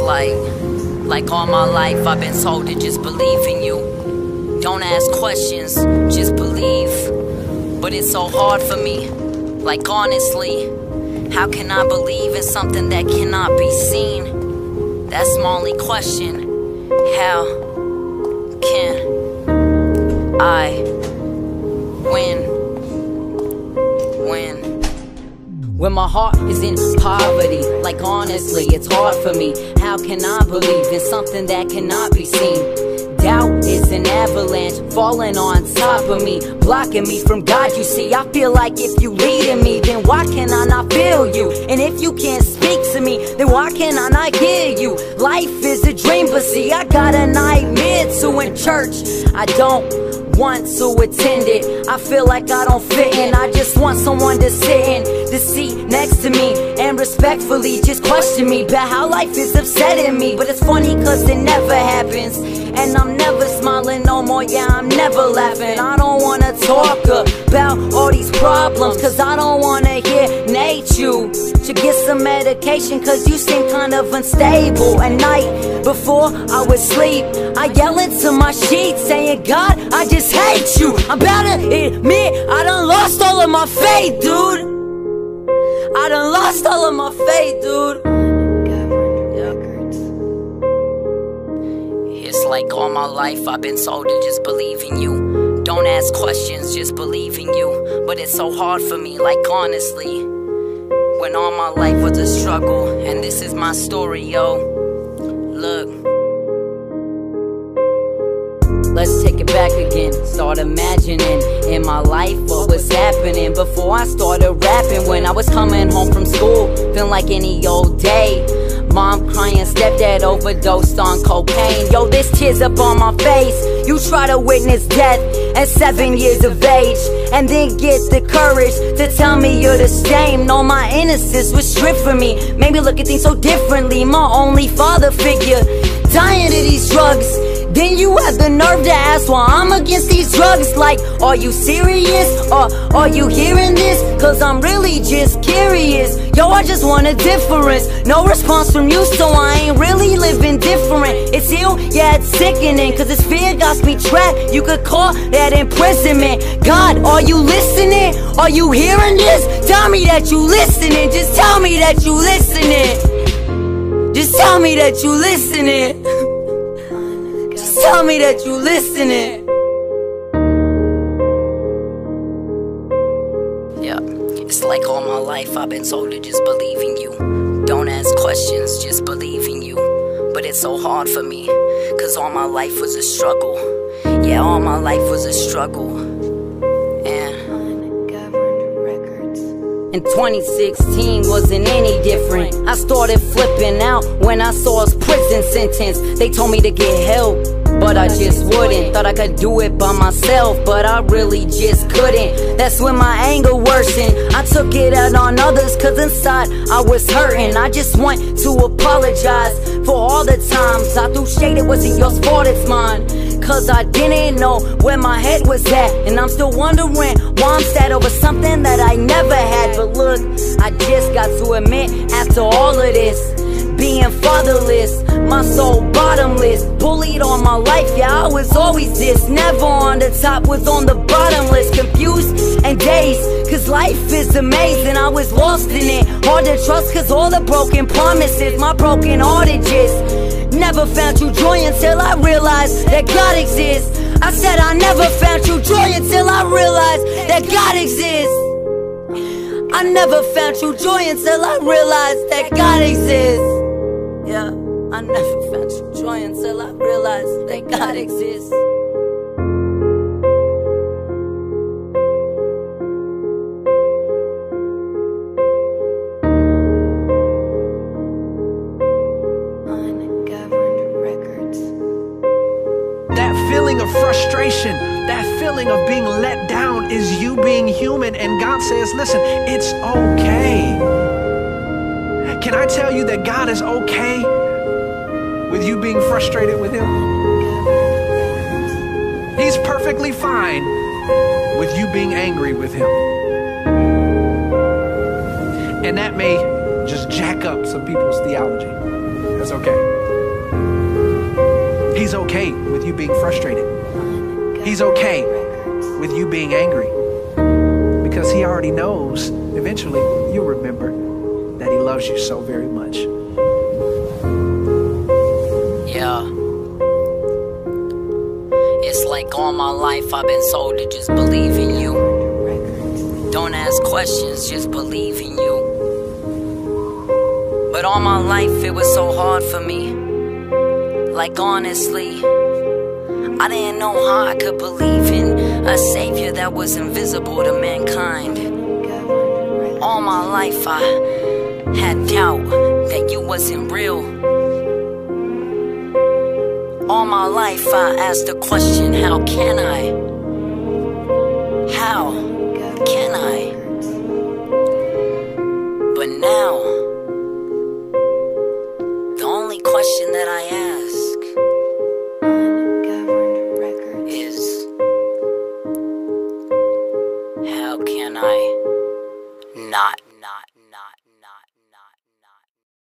like all my life I've been told to just believe in you. Don't ask questions, just believe. But it's so hard for me, like honestly, how can I believe in something that cannot be seen? That's my only question. How can I win? When my heart is in poverty, like honestly, it's hard for me. How can I believe in something that cannot be seen? Doubt is an avalanche falling on top of me, blocking me from God. You see, I feel like if you leading me, then why can I not feel you? And if you can't speak to me, then why can I not hear you? Life is a dream, but see, I got a nightmare too. In church, I don't want to attend it. I feel like I don't fit in. I just want someone to sit in the seat next to me and respectfully just question me about how life is upsetting me. But it's funny cause it never happens, and I'm never smiling no more. Yeah, I'm never laughing. I don't wanna talk about all these problems, cause I don't wanna hear Nate, you should get some medication, cause you seem kind of unstable. At night before I would sleep, I yell into my sheets saying, God, I just hate you. I'm about to admit I done lost all of my faith, dude. I done lost all of my faith, dude. It's like all my life I've been told to just believe in you. Don't ask questions, just believe in you. But it's so hard for me, like honestly, when all my life was a struggle. And this is my story, yo. Look, let's take it back again. Start imagining in my life what was happening before I started rapping. When I was coming home from school, feeling like any old day. Mom crying, stepdad overdosed on cocaine. Yo, there's tears up on my face. You try to witness death at 7 years of age, and then get the courage to tell me you're the same. No, my innocence was stripped from me, made me look at things so differently. My only father figure dying to these drugs. Then you have the nerve to ask why I'm against these drugs. Like, are you serious? Or are you hearing this? Cause I'm really just curious. Yo, I just want a difference. No response from you, so I ain't really living different. It's ill, yeah, it's sickening, cause this fear got me trapped. You could call that imprisonment. God, are you listening? Are you hearing this? Tell me that you listening. Just tell me that you listening. Just tell me that you listening. Tell me that you listening. Yeah, it's like all my life I've been told to just believe in you. Don't ask questions, just believe in you. But it's so hard for me, cause all my life was a struggle. Yeah, all my life was a struggle. And 2016 wasn't any different. I started flipping out when I saw his prison sentence. They told me to get help, but I just wouldn't. Thought I could do it by myself, but I really just couldn't. That's when my anger worsened. I took it out on others, cause inside I was hurting. I just want to apologize for all the times I threw shade. It wasn't your fault, it's mine. Cause I didn't know where my head was at, and I'm still wondering why I'm sad over something that I never had. But look, I just got to admit, after all of this, being fatherless, my soul bottomless, bullied all my life, yeah, I was always this. Never on the top, was on the bottom list. Confused and dazed, cause life is amazing. I was lost in it, hard to trust, cause all the broken promises my broken hearted just never found true joy until I realized that God exists. I said I never found true joy until I realized that God exists. I never found true joy until I realized that God exists. Yeah, I never found true joy until I realized that God exists. Feeling of frustration, that feeling of being let down is you being human, and God says, listen, it's okay. Can I tell you that God is okay with you being frustrated with Him? He's perfectly fine with you being angry with Him. And that may just jack up some people's theology. That's okay. He's okay with you being frustrated. He's okay with you being angry. Because he already knows eventually you'll remember that he loves you so very much. Yeah. It's like all my life I've been told to just believe in you. Don't ask questions, just believe in you. But all my life it was so hard for me. Like honestly, I didn't know how I could believe in a savior that was invisible to mankind. All my life I had doubt that you wasn't real. All my life I asked the question, how can I? How can I? But now, the only question that I ask is, how can I not?